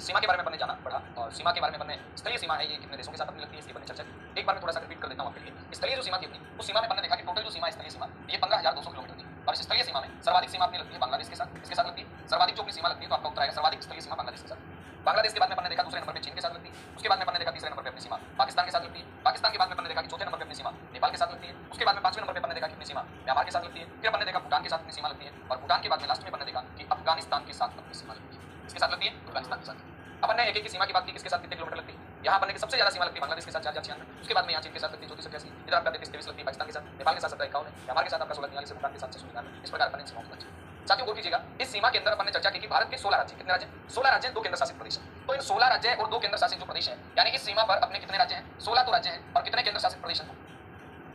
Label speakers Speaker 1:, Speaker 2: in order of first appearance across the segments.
Speaker 1: इस सीमा के बारे में अपन ने जाना पढ़ा और सीमा के बारे में अपन ने स्थलीय सीमा है ये कितने देशों के साथ अपनी लगती है इसकी अपन ने चर्चा की। एक बार मैं थोड़ा सा रिपीट कर देता हूँ आपके लिए। स्थलीय जो सीमा थी अपनी, उस सीमा में अपन ने देखा कि टोटल जो सीमा है स्थलीय सीमा ये 15,200 किलोमीटर थी और इस स्थलीय सीमा में सर्वाधिक सीमा अपनी लगती है बांग्लादेश के साथ। इसके साथ लगती है सर्वाधिक जो अपनी सीमा लगती है, तो आपका उत्तर आएगा सर्वाधिक स्थलीय सीमा बांग्लादेश के साथ। बांग्लादेश के बाद में अपन ने देखा दूसरे नंबर पे चीन के साथ लगती है। उसके बाद में अपन ने देखा तीसरे नंबर पे अपनी सीमा पाकिस्तान के साथ लगती है। पाकिस्तान के बाद में अपन ने देखा कि चौथे नंबर पे अपनी सीमा नेपाल के साथ लगती है। उसके बाद में पांचवें नंबर पे अपन ने देखा कि अपनी सीमा म्यांमार के साथ लगती है। फिर अपन ने देखा भूटान के साथ अपनी सीमा लगती है और भूटान के बाद में लास्ट में अपन ने देखा कि अफगानिस्तान के साथ अपनी सीमा लगती है। इसके साथ लगती है अफगानिस्तान के साथ। अपन ने एक एक की सीमा की बात की, किसके साथ कितने किलोमीटर लगती है। यहाँ अपन ने सबसे ज्यादा सीमा लगती है बांग्लादेश के साथ 4,96। उसके बाद में यहाँ चीन के साथ लगती है 3488। इधर आपका 33 लगती है पाकिस्तान के साथ, नेपाल के साथ 1751, म्यांमार के साथ आपका 1643, भूटान के साथ 699। इस प्रकार अपन ने सीमाओं की बात। साथियों गौर कीजिएगा, इस सीमा के अंदर अपन ने चर्चा की कि भारत के 16 राज्य, कितने राज्य? 16 राज्य, 2 केंद्र शासित प्रदेश। तो इन 16 राज्य और 2 केंद्र शासित जो प्रदेश हैं, यानी इस सीमा पर अपने कितने राज्य हैं? 16 तो राज्य हैं और कितने केंद्र शासित प्रदेश हैं?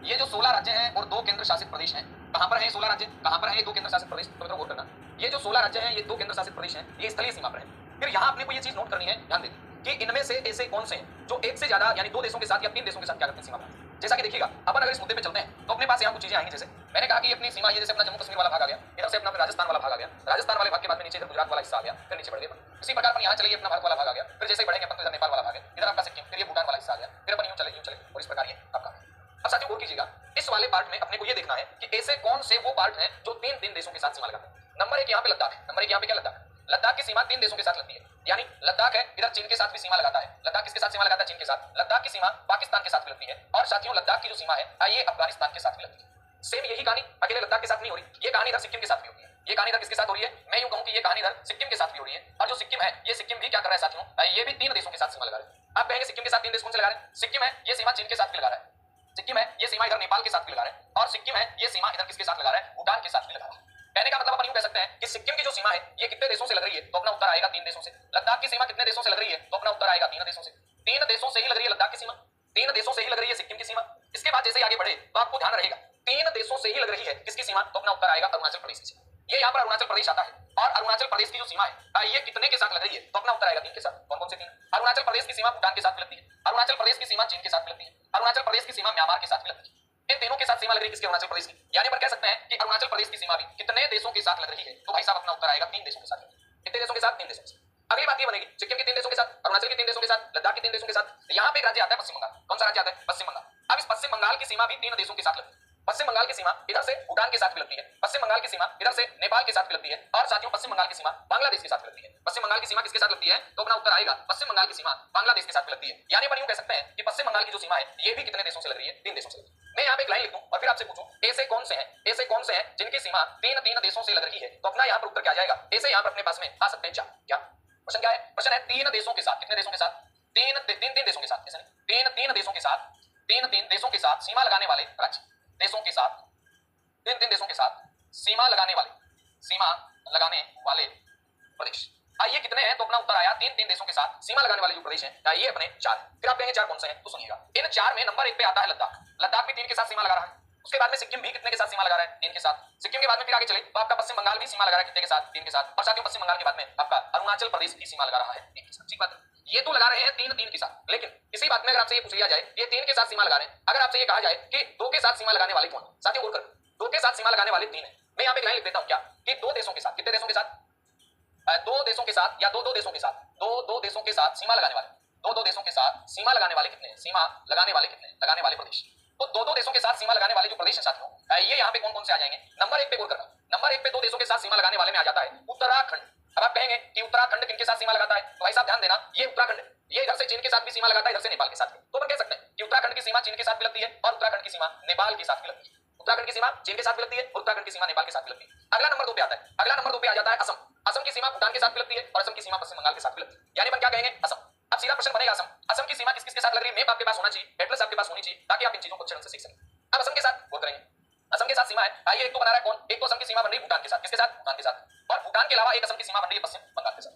Speaker 1: ये जो 16 राज्य हैं और 2 केंद्र शासित प्रदेश हैं, कहां पर है 16 राज्य, कहां पर है 2 केंद्र शासित प्रदेश? तो मित्रों गौर करना, ये जो 16 राज्य हैं, ये 2 केंद्र शासित प्रदेश हैं, ये स्थलीय सीमा पर है। फिर यहां अपने को ये चीज नोट करनी है, ध्यान देना कि इनमें से ऐसे कौन से हैं जो एक से ज्यादा यानी 2 देशों के साथ या 3 देशों के साथ क्या करते हैं सीमा बनाते हैं। जैसा कि देखिएगा, अपन अगर इस मुद्दे पे चलते हैं तो अपने पास यहाँ कुछ चीजें आएंगी। जैसे मैंने कहा कि अपनी सीमा ये जैसे अपना जम्मू कश्मीर वाला भाग आ गया, इधर से अपना राजस्थान वाला भाग आ गया, राजस्थान वाले भाग के बाद में नीचे इधर गुजरात वाला हिस्सा आ गया, फिर नीचे बढ़ गए। इसी प्रकार अपन यहाँ चलिए अपना भारत वाला भाग आ गया, फिर जैसे बढ़ेंगे अपन तो इधर नेपाल वाला भाग है, इधर आपका सिक्किम, फिर ये भूटान वाला हिस्सा आ गया, फिर अपन यूं चले और इस प्रकार ये आपका। अब साथियों गौर कीजिएगा, इस वाले पार्ट में अपने को ये देखना है कि ऐसे कौन से वो पार्ट हैं जो 3 देशों के साथ सीमा लगाते हैं। नंबर 1 यहाँ पे लद्दाख है। नंबर 1 यहाँ पे क्या लद्दाख? लद्दाख की सीमा 3 देशों के साथ लगती है, यानी लद्दाख है इधर चीन के साथ भी सीमा लगाता है। लद्दाख किसके साथ सीमा लगाता है? चीन के साथ। लद्दाख की सीमा पाकिस्तान के साथ भी लगती है और साथियों लद्दाख की जो सीमा है ये अफगानिस्तान के साथ भी लगती है। सेम यही कहानी अकेले लद्दाख के साथ नहीं हो रही, ये कहानी इधर सिक्किम के साथ भी होती है। ये कहानी इधर किसके साथ हो रही है? मैं यूं कहूं कि ये कहानी इधर सिक्किम के साथ भी हो रही है और जो सिक्किम है ये सिक्किम भी क्या कर रहा है साथियों, ये भी 3 देशों के साथ सीमा लगा रहा है। आप कहेंगे सिक्किम के साथ 3 देश कौन से लगा रहे हैं? सिक्किम है ये सीमा चीन के साथ भी लगा रहा है, सिक्किम है ये सीमा इधर नेपाल के साथ भी लगा रहा है और सिक्किम है ये सीमा इधर किसके साथ लगा रहा है? भूटान के साथ भी लगा रहा है। कहने का मतलब अपन यूं कह सकते हैं कि सिक्किम की जो सीमा है ये कितने देशों से लग रही है? तो अपना उत्तर आएगा 3 देशों से। लद्दाख की सीमा कितने देशों से लग रही है? तो अपना उत्तर आएगा 3 देशों से। 3 देशों से ही लग रही है लद्दाख की सीमा, 3 देशों से ही लग रही है सिक्किम की सीमा। इसके बाद जैसे ही आगे बढ़े तो आपको ध्यान रहेगा 3 देशों से ही लग रही है किसकी सीमा? तो अपना उत्तर आएगा अरुणाचल प्रदेश की सीमा। ये यहाँ पर अरुणाचल प्रदेश आता है और अरुणाचल प्रदेश की जो सीमा है ये कितने के साथ लग रही है? तो अपना उत्तर आएगा 3 के साथ। कौन कौन से 3? अरुणाचल प्रदेश की सीमा भूटान के साथ भी लगती है, अरुणाचल प्रदेश की सीमा चीन के साथ भी लगती है, अरुणाचल प्रदेश की सीमा म्यांमार के साथ भी लगती है। इन तीनों के साथ सीमा लग रही है किसके? अरुणाचल प्रदेश की। यानी पर कह सकते हैं कि अरुणाचल प्रदेश की सीमा भी कितने देशों के साथ लग रही है? तो भाई साहब अपना उत्तर आएगा 3 देशों के साथ। कितने देशों के साथ? 3 देशों के साथ। अगली बात ये बनेगी सिक्किम के 3 देशों के साथ, अरुणाचल के 3 देशों के साथ, लद्दाख के 3 देशों के साथ। यहाँ पे एक राज्य आता है पश्चिम बंगाल। कौन सा राज्य आता है? पश्चिम बंगाल। अब इस पश्चिम बंगाल की सीमा भी 3 देशों के साथ लगती है। पश्चिम बंगाल की सीमा इधर से भूटान के साथ भी लगती है, पश्चिम बंगाल की सीमा इधर से नेपाल के साथ भी लगती है और साथियों पश्चिम बंगाल की सीमा बांग्लादेश के साथ भी लगती है। पश्चिम बंगाल की सीमा किसके साथ लगती है? तो अपना उत्तर आएगा पश्चिम बंगाल की सीमा बांग्लादेश के साथ भी लगती है। यानी अपन यूं कह सकते हैं कि पश्चिम बंगाल की जो सीमा है ये भी कितने देशों से लग रही है? 3 देशों से। मैं यहाँ पे एक लाइन लिख दूं और फिर आपसे पूछूं ऐसे कौन से हैं, ऐसे कौन से हैं जिनकी सीमा 3 देशों से लग रही है? तो अपना यहाँ पर उत्तर क्या आ जाएगा? ऐसे यहाँ पर अपने पास में आ सकते हैं 4। क्या प्रश्न क्या है? प्रश्न है 3 देशों के साथ। कितने देशों के साथ? 3 देशों के साथ। 3 देशों के साथ, 3 देशों के साथ सीमा लगाने वाले राज्य, देशों के साथ 3 देशों के साथ सीमा लगाने वाले प्रदेश। ये कितने हैं? तो अपना उत्तर आया 3 देशों के साथ सीमा लगाने वाले जो प्रदेश हैं ये अपने 4। फिर आप कहेंगे 4 कौन से हैं? तो सुनिएगा, इन 4 में नंबर 1 पे आता है लद्दाख। लद्दाख भी 3 के साथ सीमा लगा रहा है। उसके बाद में सिक्किम भी कितने के साथ सीमा लगा रहा है? 3 के साथ। सिक्किम के बाद में फिर आगे चले तो आपका पश्चिम बंगाल भी सीमा लगा रहा है कितने के साथ? 3 के साथ। और साथियों पश्चिम बंगाल के बाद में आपका अरुणाचल प्रदेश भी सीमा लगा रहा है 3 के साथ। ठीक बात है, ये तो लगा रहे हैं 3 के साथ। लेकिन इसी बात में अगर आपसे ये पूछ लिया जाए ये 3 के साथ सीमा लगा रहे हैं, अगर आपसे ये कहा जाए कि 2 के साथ सीमा लगाने वाले कौन? साथियों गौर कर, 2 के साथ सीमा लगाने वाले 3 है। मैं यहाँ पे एक लाइन लिख देता हूँ क्या कि 2 देशों के साथ, कितने देशों के साथ? 2 देशों के साथ या 2 देशों के साथ, 2 देशों के साथ सीमा लगाने वाले, 2 देशों के साथ सीमा लगाने वाले कितने हैं? सीमा लगाने वाले कितने? लगाने वाले प्रदेश। तो 2 देशों के साथ सीमा लगाने वाले जो प्रदेश हैं साथियों ये यहाँ पे कौन कौन से आ जाएंगे? नंबर 1 पे गौर करना, नंबर 1 पे 2 देशों के साथ सीमा लगाने वाले में आ जाता है उत्तराखंड। अब आप कहेंगे कि उत्तराखंड किनके साथ सीमा लगाता है? तो भाई साहब ध्यान देना, ये उत्तराखंड ये इधर से चीन के साथ भी सीमा लगाता है, इधर से नेपाल के साथ भी। तो अपन कह सकते हैं कि उत्तराखंड की सीमा चीन के साथ भी लगती है और उत्तराखंड की सीमा नेपाल के साथ भी लगती है। उत्तराखंड की सीमा चीन के साथ भी लगती है और उत्तराखंड की सीमा नेपाल के साथ भी लगती है। अगला नंबर 2 पे आता है, अगला नंबर 2 पे आ जाता है असम। असम की सीमा भूटान के साथ भी लगती है और असम की सीमा पश्चिम बंगाल के साथ भी लगती है। यानी अपन क्या कहेंगे? असम। अब सीधा प्रश्न बनेगा असम की सीमा किस किसके साथ लग रही है? मैप आपके पास होना चाहिए, एटलस आपके पास होनी चाहिए ताकि आप इन चीजों को अच्छे ढंग से सीख सकें। अब असम के साथ गौर करेंगे, असम के साथ सीमा है आइए एक तो बना रहा है कौन? एक तो असम की सीमा बन रही है भूटान के साथ। किसके साथ? भूटान के साथ। और भूटान के अलावा एक असम की सीमा बन रही है पश्चिम बंगाल के साथ।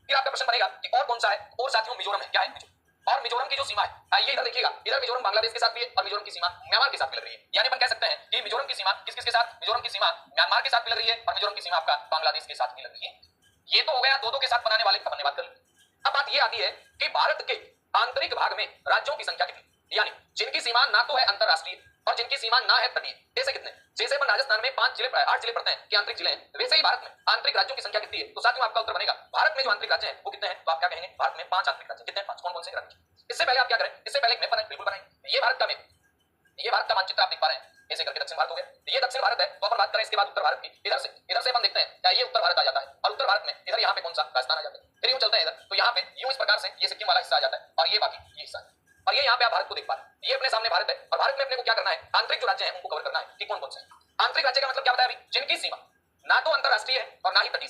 Speaker 1: फिर आपका प्रश्न बनेगा कि और कौन सा है? और साथियों मिजोरम है। क्या है? मिजोरम। और मिजोरम की जो सीमा है ये इधर देखिएगा, इधर मिजोरम बांग्लादेश के साथ भी है और मिजोरम की सीमा म्यांमार के साथ भी लग रही है। यानी अपन कह सकते हैं कि मिजोरम की सीमा किस किसके साथ? मिजोरम की सीमा म्यांमार के साथ भी लग रही है और मिजोरम की सीमा आपका बांग्लादेश के साथ भी लग रही है। ये तो हो गया 2 के साथ बनाने वाले। अपन ने बात कर ली। अब बात ये आती है कि भारत के आंतरिक भाग में राज्यों की संख्या कितनी? यानी जिनकी सीमा ना तो है अंतरराष्ट्रीय और जिनकी सीमा ना है तटीय। जैसे कितने, जैसे अपन राजस्थान में 8 जिले पड़ते हैं कि आंतरिक जिले हैं, वैसे ही भारत में आंतरिक राज्यों की संख्या कितनी है? तो साथियों आपका उत्तर बनेगा भारत में जो आंतरिक राज्य हैं वो कितने हैं? तो आप क्या कहेंगे? भारत में 5 आंतरिक राज्य। कितने हैं? 5। कौन कौन से राज्य? इससे पहले आप क्या करें, इससे पहले एक मैप बनाएं, बिल्कुल बनाएं। ये भारत का मैप, ये भारत का मानचित्र आप देख पा रहे हैं। ऐसे करके दक्षिण भारत हो गया, ये दक्षिण भारत है। तो अपन बात करें इसके बाद उत्तर भारत की, इधर से अपन देखते हैं क्या ये उत्तर भारत आ जाता है, और उत्तर भारत में इधर यहाँ पे कौन सा? राजस्थान आ जाता है। फिर यूं चलते हैं इधर, तो यहाँ पे यूं इस प्रकार से ये सिक्किम वाला हिस्सा आ जाता है और ये बाकी ये हिस्सा, और ये यहाँ पे आप भारत को देख पा रहे हैं। ये अपने सामने भारत है और भारत में अपने को क्या करना है? आंतरिक जो राज्य है उनको कवर करना है कि कौन कौन से हैं। आंतरिक राज्य का मतलब क्या बताया अभी? जिनकी सीमा ना तो अंतरराष्ट्रीय है और ना ही तटीय।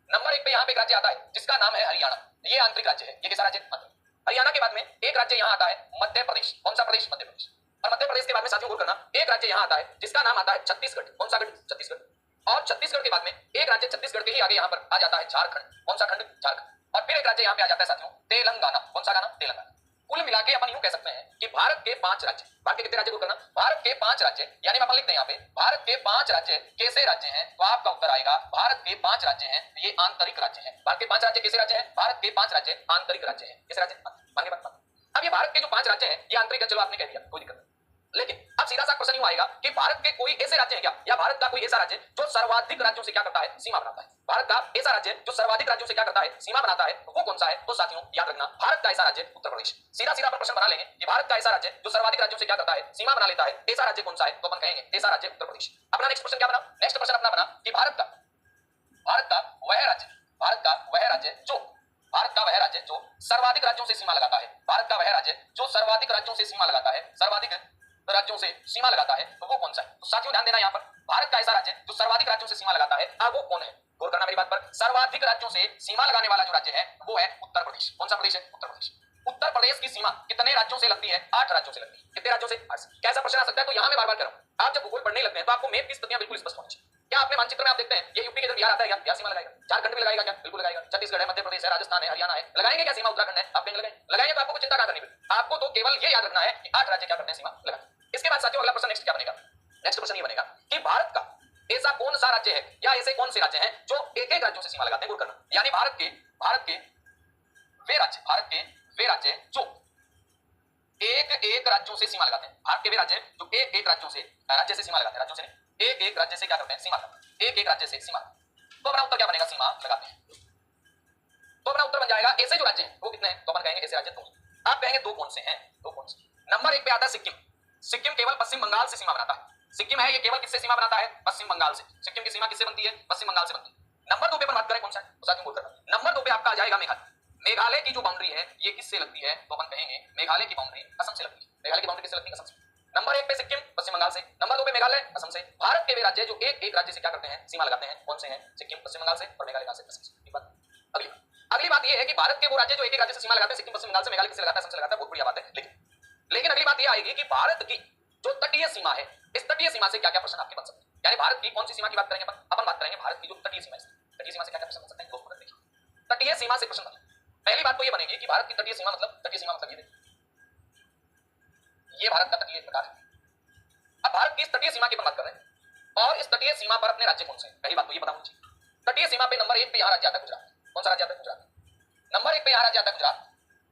Speaker 1: नंबर 1 पे यहाँ पे एक राज्य आता है जिसका नाम है हरियाणा, ये आंतरिक राज्य है। ये कैसा राज्य है? हरियाणा के बाद में एक राज्य यहाँ आता है मध्य प्रदेश। कौन सा प्रदेश? मध्य प्रदेश। और मध्य प्रदेश के बाद में साथियों गौर करना, एक राज्य यहाँ आता है जिसका नाम आता है छत्तीसगढ़। कौन सा गढ़? छत्तीसगढ़। और छत्तीसगढ़ के बाद में एक राज्य छत्तीसगढ़ के ही आगे यहाँ पर आ जाता है झारखंड। कौन सा खंड? झारखंड। और फिर एक राज्य यहाँ पे आ जाता है साथियों तेलंगाना। कौन सा गाना? तेलंगाना। कुल मिला के अपन यूं कह सकते हैं कि भारत के 5 राज्य, भारत के कितने राज्य को करना? भारत के 5 राज्य, यानी अपन लिखते हैं यहाँ पे भारत के 5 राज्य कैसे राज्य हैं? तो आपका उत्तर आएगा भारत के 5 राज्य हैं, ये आंतरिक राज्य हैं। भारत के 5 राज्य कैसे राज्य हैं? भारत के 5 राज्य आंतरिक राज्य हैं। कैसे राज्य? मानिए बात। अब ये भारत के जो 5 राज्य हैं ये आंतरिक है, चलो आपने कह दिया, कोई दिक्कत नहीं। लेकिन अब सीधा सा क्वेश्चन यूं आएगा कि भारत के कोई ऐसे राज्य हैं क्या, या भारत का कोई ऐसा राज्य जो सर्वाधिक राज्यों से क्या करता है? सीमा बनाता है। भारत का ऐसा राज्य जो सर्वाधिक राज्यों से क्या करता है? सीमा बनाता है, वो कौन सा है? तो साथियों याद रखना, भारत का ऐसा राज्य उत्तर प्रदेश। सीधा सीधा अपन प्रश्न बना लेंगे कि भारत का ऐसा राज्य जो सर्वाधिक राज्यों से क्या करता है? सीमा बना लेता है, ऐसा राज्य कौन सा है? तो अपन कहेंगे ऐसा राज्य उत्तर प्रदेश। अपना नेक्स्ट प्रश्न क्या बना? नेक्स्ट प्रश्न अपना बना कि भारत का वह राज्य जो सर्वाधिक राज्यों से सीमा लगाता है। भारत का वह राज्य जो सर्वाधिक राज्यों से सीमा लगाता है, सर्वाधिक राज्यों से सीमा लगाता है, तो वो कौन सा है? तो साथियों ध्यान देना, यहाँ पर भारत का ऐसा राज्य जो सर्वाधिक राज्यों से सीमा लगाता है, वो कौन है? गौर करना मेरी बात पर। सर्वाधिक राज्यों से सीमा लगाने वाला जो राज्य है वो है उत्तर प्रदेश। कौन सा प्रदेश है? उत्तर प्रदेश। उत्तर प्रदेश की सीमा कितने राज्यों से लगती है? 8 राज्यों से लगती है। कितने राज्यों से? 8 से। कैसा प्रश्न आ सकता है? तो यहाँ मैं बार बार कह रहा हूँ, आप जब भूगोल पढ़ने लगते हैं तो आपको मैप की स्थितियां बिल्कुल स्पष्ट होनी चाहिए। क्या आपने मानचित्र में आप देखते हैं ये यूपी के इधर बिहार आता है क्या? बिहार सीमा लगाएगा। झारखंड भी लगाएगा क्या? बिल्कुल लगाएगा। छत्तीसगढ़ है, मध्य प्रदेश है, राजस्थान है, हरियाणा है, लगाएंगे क्या सीमा? उत्तराखंड है, आप कहीं लगाएंगे तो आपको कुछ चिंता कहां करनी पड़ेगी, आपको तो केवल ये याद रखना है कि 8 राज्य क्या करते हैं? सीमा लगा। इसके बाद साथियों अगला प्रश्न नेक्स्ट क्या बनेगा? नेक्स्ट प्रश्न ये बनेगा कि भारत का ऐसा कौन सा राज्य है या ऐसे कौन से राज्य हैं जो एक एक राज्यों से सीमा लगाते हैं? गौर करना, यानी भारत के वे राज्य जो एक एक राज्यों से सीमा लगाते हैं। भारत के वे राज्य जो एक एक राज्यों से सीमा लगाते हैं, राज्यों से नहीं, एक एक राज्य से क्या करते हैं? सीमा लगाते हैं। एक एक राज्य से सीमा। तो अपना उत्तर क्या बनेगा? सीमा लगाते हैं। तो अपना उत्तर बन जाएगा ऐसे जो राज्य हैं वो कितने हैं? तो अपन कहेंगे ऐसे राज्य 2। आप कहेंगे 2 कौन से हैं? 2 कौन से? नंबर 1 पे आता है सिक्किम। सिक्किम केवल पश्चिम बंगाल से सीमा बनाता है। सिक्किम है ये केवल किससे सीमा बनाता है? पश्चिम बंगाल से। सिक्किम की सीमा किससे बनती है? पश्चिम बंगाल से बनती है। नंबर 2 पे अपन बात करें कौन सा है? तो साथियों बोल करना, नंबर 2 पे आपका आ जाएगा मेघालय। मेघालय की जो बाउंड्री है ये किससे लगती है? तो अपन कहेंगे मेघालय की बाउंड्री असम से लगती है। मेघालय की बाउंड्री किससे लगती है? असम से। नंबर 1 पे सिक्किम पश्चिम बंगाल से, नंबर 2 पे मेघालय असम से। भारत के वे राज्य जो एक एक राज्य से क्या करते हैं? सीमा लगाते हैं, कौन से हैं? सिक्किम पश्चिम बंगाल से और मेघालय कहां से? असम से। ठीक बात। अगली बात ये है कि भारत के वो राज्य जो एक एक राज्य से सीमा लगाते हैं, सिक्किम पश्चिम बंगाल से, मेघालय किससे लगाता है? असम से लगाता है। बहुत बढ़िया बात है। लेकिन अगली बात ये आएगी कि भारत की जो तटीय सीमा है, इस तटीय सीमा से क्या क्या प्रश्न आपके बन सकते हैं? यानी भारत की कौन सी सीमा की बात करेंगे अपन बात करेंगे भारत की जो तटीय सीमा है। तटीय सीमा से क्या क्या प्रश्न बन सकते हैं? दोस्तों देखिए, तटीय सीमा से प्रश्न बने। पहली बात तो ये बनेगी कि भारत की तटीय सीमा मतलब ये देखिए, ये भारत का तटीय प्रकार है। अब भारत की इस तटीय सीमा की बात कर रहे हैं और इस तटीय सीमा पर अपने राज्य कौन से हैं? पहली बात तो ये पता होनी चाहिए। तटीय सीमा पे नंबर 1 पे यहाँ राज्य आता है गुजरात। कौन सा राज्य आता है? गुजरात। नंबर 1 पे यहाँ राज्य आता है गुजरात।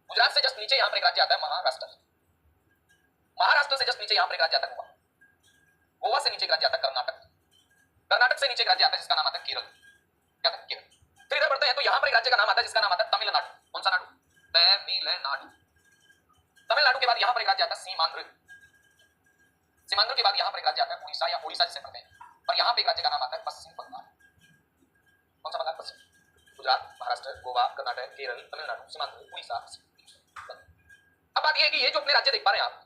Speaker 1: गुजरात से जस्ट नीचे यहाँ पर एक राज्य आता है महाराष्ट्र। महाराष्ट्र से जस्ट नीचे यहाँ पर एक राज्य आता है गोवा। गोवा से नीचे एक राज्य आता है कर्नाटक। कर्नाटक से नीचे एक राज्य आता है जिसका नाम आता है केरल। क्या था? केरल। फिर इधर बढ़ते हैं तो यहाँ पर एक राज्य का नाम आता है जिसका नाम आता है तमिलनाडु। कौन सा नाडु? तमिलनाडु। तमिलनाडु के बाद यहाँ पर एक राज्य आता है सीमांध्र। सीमांध्र के बाद यहाँ पर एक राज्य आता है उड़ीसा या ओडिशा जिसे कहते हैं, और यहाँ पे एक राज्य का नाम आता है पश्चिम बंगाल। कौन सा बंगाल? पश्चिम। गुजरात, महाराष्ट्र, गोवा, कर्नाटक, केरल, तमिलनाडु, सीमांध्र, उड़ीसा। अब बात ये है कि ये जो अपने राज्य देख पा रहे हैं आप,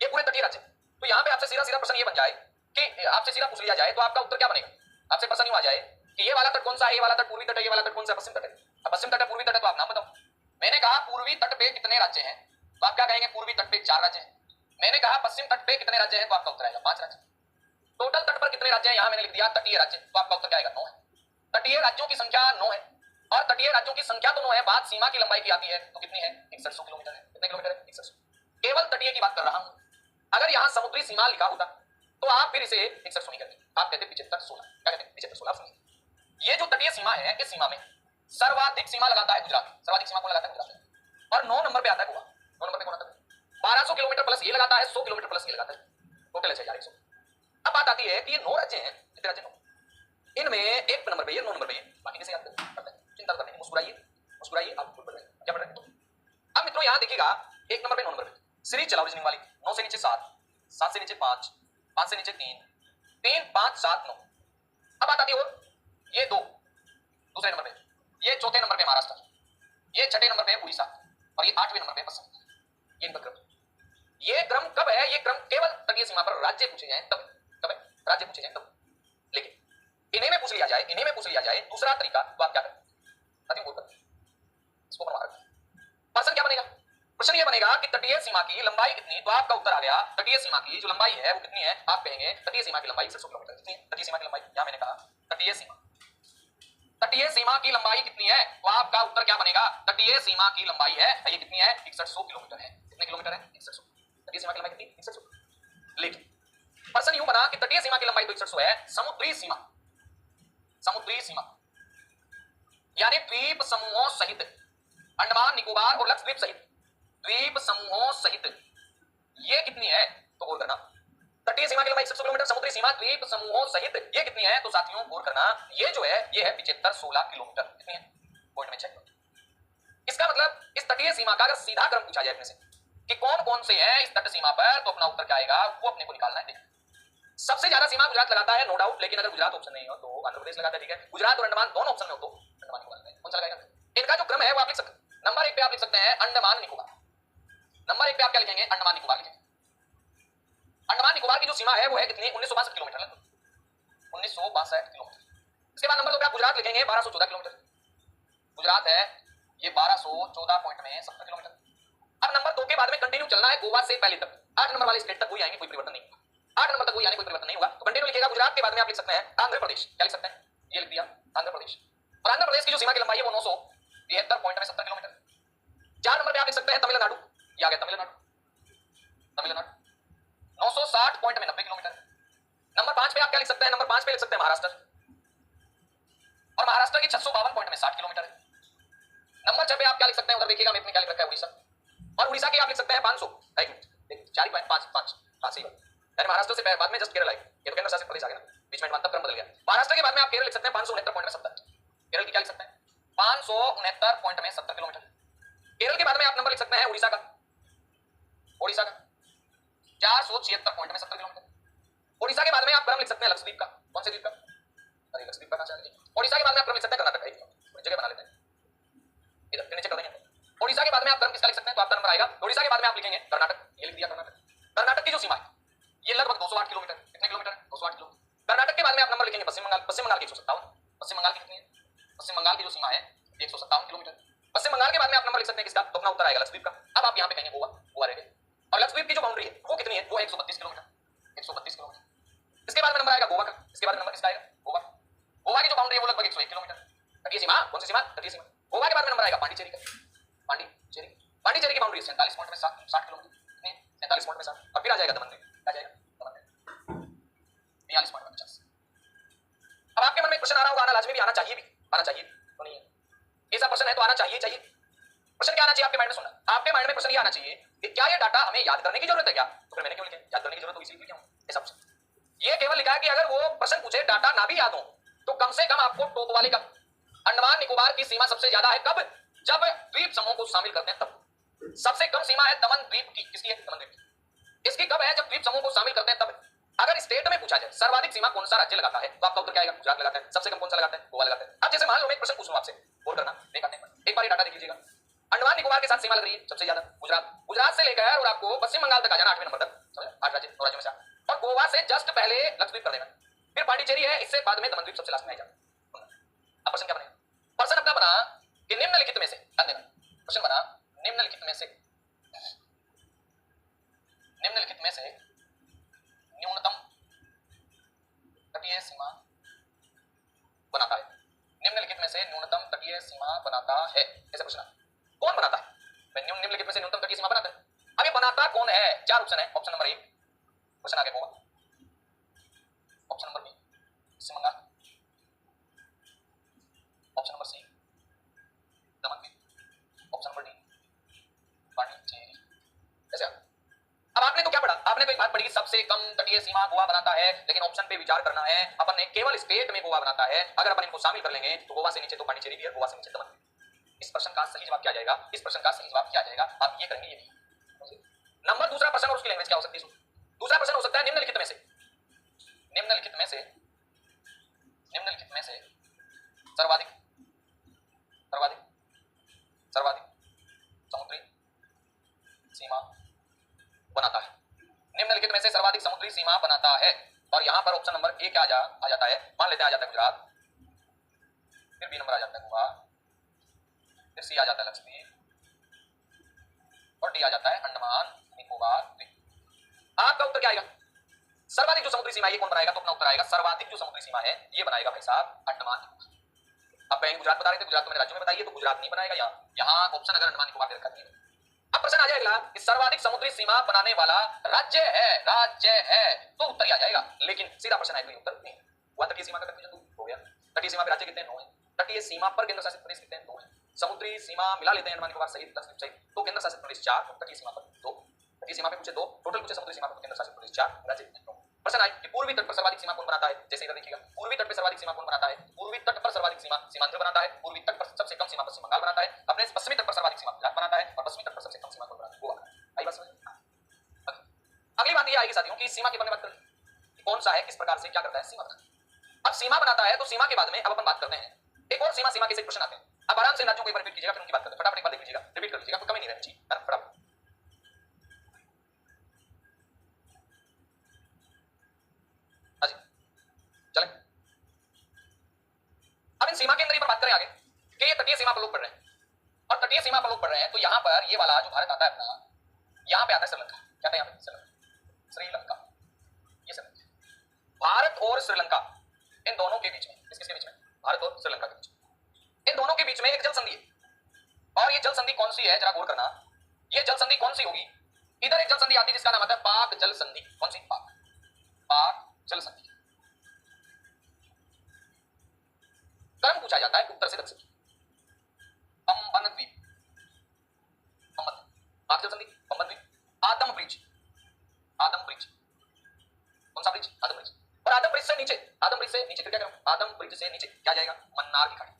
Speaker 1: ये पूरे तटीय राज्य। तो यहाँ पे आपसे सीधा सीधा प्रश्न ये बन जाए कि आपसे सीधा पूछ लिया जाए तो आपका उत्तर क्या बनेगा? आपसे प्रश्न यूं आ जाए कि ये वाला तट कौन सा है? ये वाला तट पूर्वी तट है, ये वाला तट कौन सा? पश्चिम तट है। अब पश्चिम तट है, पूर्वी तट है, तो आप नाम बताओ। मैंने कहा पूर्वी तट पे कितने राज्य हैं? तो आप क्या कहेंगे? पूर्वी तट पे 4 राज्य हैं। मैंने कहा पश्चिम तट पे कितने राज्य हैं? तो आपका उत्तर आएगा 5 राज्य। टोटल तट पर कितने राज्य हैं? यहाँ मैंने लिख दिया तटीय राज्य, तो आपका उत्तर क्या आएगा? 9 है। तटीय राज्यों की संख्या 9 है और तटीय राज्यों की संख्या तो 9 है, बात सीमा की लंबाई की आती है तो कितनी है? 6100 किलोमीटर है। कितने किलोमीटर है? 6100। केवल तटीय की बात कर रहा हूं। अगर यहां समुद्री सीमा लिखा होता तो आप फिर इसे 6100 नहीं करते, आप कहते 7516। क्या कहते? 7516। सुनिए, ये जो तटीय सीमा है, इस सीमा में सर्वाधिक सीमा लगाता है गुजरात। सर्वाधिक सीमा कौन लगाता है? गुजरात। और 9 नंबर पे आता है गोवा। 9 नंबर पे कौन आता है? 1200 किलोमीटर प्लस में एक नंबर पे ये 9 नंबर पे ये, बाकी कैसे याद करते हैं, चिंता करने की, मुस्कुराइए मुस्कुराइए, आप खुद पढ़ रहे हैं क्या पढ़ रहे हैं। अब मित्रों यहां देखिएगा 1 नंबर पे 9 नंबर पे सीरीज चलाओ रीजनिंग वाली, 9 से नीचे 7, 7 से नीचे 5, 5 से नीचे 3, 3 5 7 9। अब बात आती है और ये 2 दूसरे नंबर पे, ये चौथे नंबर पे महाराष्ट्र, ये छठे नंबर पे उड़ीसा और ये 8वें नंबर पे पश्चिम। ये इनका क्रम, ये क्रम कब है, ये क्रम केवल तटीय सीमा पर राज्य पूछे जाए तब, कब है राज्य पूछे जाए तब। लेकिन इन्हीं में पूछ लिया जाए, इन्हीं में पूछ लिया जाए दूसरा तरीका, तो आप क्या करें, अति बोल कर इसको बनवा रखें। प्रश्न क्या बनेगा, प्रश्न ये बनेगा कि तटीय सीमा की लंबाई कितनी, तो आपका उत्तर आ गया तटीय सीमा की जो लंबाई है वो कितनी है, आप कहेंगे तटीय सीमा की लंबाई 100 किलोमीटर। कितनी है तटीय सीमा की लंबाई, यहां मैंने कहा तटीय सीमा, तटीय सीमा की लंबाई कितनी है, तो आपका उत्तर क्या बनेगा, तटीय सीमा की लंबाई है ये कितनी है, 6100 किलोमीटर है। कितने किलोमीटर है, 6100। तटीय सीमा की लंबाई कितनी, 6100। लेकिन प्रश्न यूं बना कि तटीय सीमा की लंबाई तो 6100 है, समुद्री सीमा, समुद्री सीमा यानी द्वीप समूहों सहित अंडमान निकोबार और लक्षद्वीप सहित द्वीप समूहों सहित ये कितनी है, तो गौर करना। तटीय सीमा की लंबाई 100 किलोमीटर, समुद्री सीमा द्वीप समूहों सहित ये कितनी है, तो साथियों गौर करना, ये जो है ये है 7516 किलोमीटर। कितनी है, पॉइंट में चेक। इसका मतलब इस तटीय सीमा का अगर सीधा क्रम पूछा जाए अपने से कि कौन कौन से हैं इस तट सीमा पर, तो अपना उत्तर क्या आएगा, वो अपने को निकालना है। देखिए सबसे ज्यादा सीमा गुजरात लगाता है नो डाउट, लेकिन अगर गुजरात ऑप्शन नहीं हो तो आंध्र प्रदेश लगाता है। ठीक है, गुजरात और अंडमान दोनों ऑप्शन में हो तो अंडमान निकोबार लगाएंगे। कौन सा लगाएगा, इनका जो क्रम है वो आप लिख सकते हैं। नंबर 1 पे आप लिख सकते हैं अंडमान निकोबार, नंबर 1 पे आप क्या लिखेंगे, अंडमान निकोबार लिखेंगे। अंडमान निकोबार की जो सीमा है वो है कितनी, 1962 किलोमीटर, 1962 किलोमीटर। इसके बाद नंबर 2 पे आप गुजरात लिखेंगे 1214 किलोमीटर, गुजरात है ये 1214 पॉइंट में 70 किलोमीटर। अब नंबर 2 के बाद में कंटिन्यू चलना है गोवा से पहले तक, 8 नंबर वाले स्टेट तक वही आएंगे, कोई परिवर्तन नहीं होगा, 8 नंबर तक वही आने कोई परिवर्तन नहीं होगा, तो कंटिन्यू लिखेगा। गुजरात के बाद में आप लिख सकते हैं आंध्र प्रदेश, क्या लिख सकते हैं, ये लिख दिया आंध्र प्रदेश। और आंध्र प्रदेश की जो सीमा की लंबाई है वो 973 पॉइंट में 70 किलोमीटर। 4 नंबर पे आप लिख सकते हैं तमिलनाडु, ये आ गया तमिलनाडु, तमिलनाडु 960 पॉइंट में 90 किलोमीटर। नंबर 5 पे आप क्या लिख सकते हैं, नंबर 5 पे लिख सकते हैं महाराष्ट्र, और महाराष्ट्र की 652 पॉइंट में 60 किलोमीटर है। नंबर 6 पे आप क्या लिख सकते हैं, उधर देखिएगा मैप में क्या लिख रखा है, उड़ीसा, और उड़ीसा की आप लिख सकते हैं 500, एक मिनट देखिए 4.55, हां सही बात, यानी महाराष्ट्र से बाद में जस्ट केरल आई, ये तो केंद्र शासित प्रदेश आ गया ना, बीच में मतलब क्रम बदल गया। महाराष्ट्र के बाद में आप केरल लिख सकते हैं 569 पॉइंट में 70, केरल की क्या लिख सकते हैं 569 पॉइंट में 70 किलोमीटर। केरल के बाद में आप नंबर लिख सकते हैं उड़ीसा का, उड़ीसा का 476 पॉइंट में 70 किलोमीटर। उड़ीसा के बाद में आप क्रम लिख सकते हैं लक्षद्वीप का, कौन से द्वीप का, अरे लक्षद्वीप का कहां से आ गया। उड़ीसा के बाद में आप क्रम लिख सकते हैं कर्नाटक का, जगह बना लेते हैं इधर नीचे कर देंगे। उड़ीसा के बाद में आप क्रम किसका लिख सकते हैं, तो आपका नंबर आएगा उड़ीसा के बाद में आप लिखेंगे कर्नाटक, ये लिख दिया कर्नाटक। कर्नाटक की जो सीमा है ये लगभग 208 किलोमीटर, कितने किलोमीटर, 208 किलोमीटर। कर्नाटक के बाद में आप नंबर लिखेंगे पश्चिम बंगाल, पश्चिम बंगाल की 157, पश्चिम बंगाल की कितनी है, पश्चिम बंगाल की जो सीमा है 157 किलोमीटर। पश्चिम बंगाल के बाद में आप नंबर लिख सकते हैं किसका, तो अपना उत्तर आएगा लक्षद्वीप का। अब आप यहां पे कहेंगे गोवा, गोवा रह गया, और लक्षद्वीप की जो बाउंड्री है वो कितनी है, वो 132 किलोमीटर, 132 किलोमीटर। इसके बाद में नंबर आएगा गोवा का, इसके बाद नंबर किसका आएगा, गोवा, गोवा की जो बाउंड्री है वो लगभग 101 किलोमीटर, तटीय सीमा, कौन सी सीमा, तटीय सीमा। गोवा के बाद में नंबर आएगा पांडिचेरी का, पांडिचेरी, पांडिचेरी की बाउंड्री 47 पॉइंट में 60 किलोमीटर, कितनी 47 पॉइंट में 60, और फिर आ जाएगा दमन, आ जाएगा दमन 43 पॉइंट में 50। अब आपके मन में क्वेश्चन आ रहा होगा, आना लाजमी भी, आना चाहिए भी, आना चाहिए तो नहीं है, ऐसा क्वेश्चन है तो आना चाहिए, चाहिए क्वेश्चन क्या आना चाहिए आपके माइंड में, सुनना, आपके माइंड में क्वेश्चन ये आना चाहिए कि क्या ये डाटा हमें याद करने की जरूरत है क्या, तो फिर मैंने क्यों लिखा याद करने की जरूरत, तो इसीलिए क्यों ऐसा क्वेश्चन ये केवल लिखा है कि अगर वो प्रश्न पूछे डाटा ना भी याद हो तो कम से कम आपको टॉप वाले का अंडमान निकोबार की सीमा सबसे ज्यादा है कब, जब द्वीप समूह को शामिल करते हैं तब। सबसे कम सीमा है दमन द्वीप की, किसकी है, दमन द्वीप की। इसकी कब है, जब द्वीप समूह को शामिल करते हैं तब। अगर स्टेट में पूछा जाए सर्वाधिक सीमा कौन सा राज्य लगाता है, तो आपका उत्तर क्या आएगा, गुजरात लगाता है। सबसे कम कौन सा लगाता है, गोवा लगाता है। अब जैसे मान लो मैं एक प्रश्न पूछूं आपसे, गौर करना, एक बार ये डाटा देख लीजिएगा। अंडमान निकोबार के साथ सीमा लग रही है सबसे ज्यादा गुजरात, गुजरात से लेकर और आपको पश्चिम बंगाल तक आ जाना 8वें नंबर तक, समझे, 8 राज्य, 9 राज्यों में से, और गोवा से जस्ट पहले लक्षद्वीप कर देना, फिर पांडिचेरी है, इससे बाद में दमन द्वीप सबसे लास्ट में आ जाता। अब प्रश्न क्या बनेगा, प्रश्न अपना बना कि निम्नलिखित में से, ध्यान देना, प्रश्न बना निम्नलिखित में से, निम्नलिखित में से न्यूनतम तटीय सीमा बनाता है, निम्नलिखित में से न्यूनतम तटीय सीमा बनाता है, ऐसा प्रश्न कौन बनाता है, निम्नलिखित में से न्यूनतम तटीय सीमा बनाता है। अब ये बनाता कौन है, 4 ऑप्शन है, ऑप्शन नंबर 1 क्वेश्चन आगे गोवा, ऑप्शन नंबर बी पश्चिम बंगाल, ऑप्शन नंबर सी दमन द्वीप, ऑप्शन नंबर डी पांडिचेरी। ऐसे अब आपने तो क्या पढ़ा, आपने अपने को एक बात पड़ी, सबसे कम तटीय सीमा गोवा बनाता है, लेकिन ऑप्शन पे विचार करना है। अपन ने केवल स्टेट में गोवा बनाता है, अगर अपन इनको शामिल कर लेंगे तो गोवा से नीचे तो पांडिचेरी भी है, गोवा से नीचे दमन। इस प्रश्न का सही जवाब क्या जाएगा? इस प्रश्न का सही जवाब क्या जाएगा? आप ये करेंगे, ये नहीं। नंबर दूसरा प्रश्न और उसकी लैंग्वेज क्या हो सकती है? दूसरा प्रश्न हो सकता है निम्नलिखित में से सर्वाधिक समुद्री सीमा बनाता है। निम्नलिखित में से सर्वाधिक समुद्री सीमा बनाता है, और यहां पर ऑप्शन नंबर ए क्या आ जाता है? मान लेते हैं आ जाता है गुजरात, फिर बी नंबर आ जाता है गोवा, फिर सी आ जाता है लक्षद्वीप, और डी आ जाता है अंडमान निकोबार द्वीप। आपका उत्तर क्या आएगा? सर्वाधिक जो समुद्री सीमा है ये कौन बनाएगा? तो अपना उत्तर आएगा सर्वाधिक जो समुद्री सीमा है ये बनाएगा भाई साहब अंडमान। अब कहीं गुजरात बता रहे थे, गुजरात तो मैंने राज्यों में बताइए, तो गुजरात नहीं बनाएगा, यहाँ ऑप्शन अगर अंडमान निकोबार दे रखा है। अब प्रश्न आ जाएगा कि सर्वाधिक समुद्री सीमा बनाने वाला राज्य है, तो उत्तर क्या आ जाएगा? लेकिन सीधा प्रश्न आएगा, उत्तर नहीं हुआ। तटीय सीमा का कंफ्यूजन हो गया। तटीय सीमा पे राज्य कितने? 9 है। तटीय सीमा पर केंद्र शासित प्रदेश कितने? 2 है। समुद्री सीमा मिला लेते हैं अंडमान निकोबार सहित सहित, तो केंद्र शासित प्रदेश 4, तटीय सीमा पर 2। तटीय सीमा पे पूछे 2, टोटल पूछे समुद्री सीमा पर केंद्र शासित प्रदेश 4, राज्य कितने? 2। प्रश्न आए कि पूर्वी तट पर सर्वाधिक सीमा कौन बनाता है? जैसे इधर देखिएगा, पूर्वी तट पर सर्वाधिक सीमा कौन बनाता है? पूर्वी तट पर सर्वाधिक सीमा सीमांध्र बनाता है। पूर्वी तट पर सबसे कम सीमा पश्चिम बंगाल बनाता है। अपने पश्चिमी तट पर सर्वाधिक सीमा गुजरात बनाता है, और पश्चिमी तट पर सबसे कम सीमा कौन बनाता है? गोवा। आई बात समझ? अगली बात ये आएगी साथियों कि सीमा के बारे में बात करें, कौन सा है, किस प्रकार से क्या करता है सीमा बनाता। अब सीमा बनाता है तो सीमा के बाद में अब अपन बात करते हैं एक और सीमा के से प्रश्न आते हैं। अब आराम से राज्यों को एक बार रिपीट कीजिएगा, फिर उनकी बात करते हैं। फटाफट एक बार देख लीजिएगा, रिपीट कर लीजिएगा, कोई कमी नहीं रहनी चाहिए। फटाफट चले। अब इन सीमा के अंदर बात करें आगे कि ये तटीय सीमा पर लोग पढ़ रहे हैं, और तटीय सीमा पर लोग पढ़ रहे हैं, तो यहाँ पर ये वाला जो भारत आता है अपना, यहाँ पे आता है श्रीलंका। क्या आता है यहाँ पे? श्रीलंका। ये श्रीलंका, भारत और श्रीलंका, इन दोनों के बीच में, किसके बीच में? भारत और श्रीलंका के बीच में, इन दोनों के बीच में एक जल संधि है। और ये जल संधि कौन सी है? जरा गौर करना, ये जल संधि कौन सी होगी? इधर एक जल संधि आती है जिसका नाम आता है पाक जल संधि। कौन सी? पाक जल संधि। क्रम पूछा जाता है उत्तर से दक्षिण। पंबन द्वीप, पाक जल संधि, पंबन द्वीप, आदम ब्रिज, कौन सा ब्रिज? आदम ब्रिज। और आदम ब्रिज से नीचे फिर क्या करूं? आदम ब्रिज से नीचे क्या जाएगा? मन्नार की खाड़ी।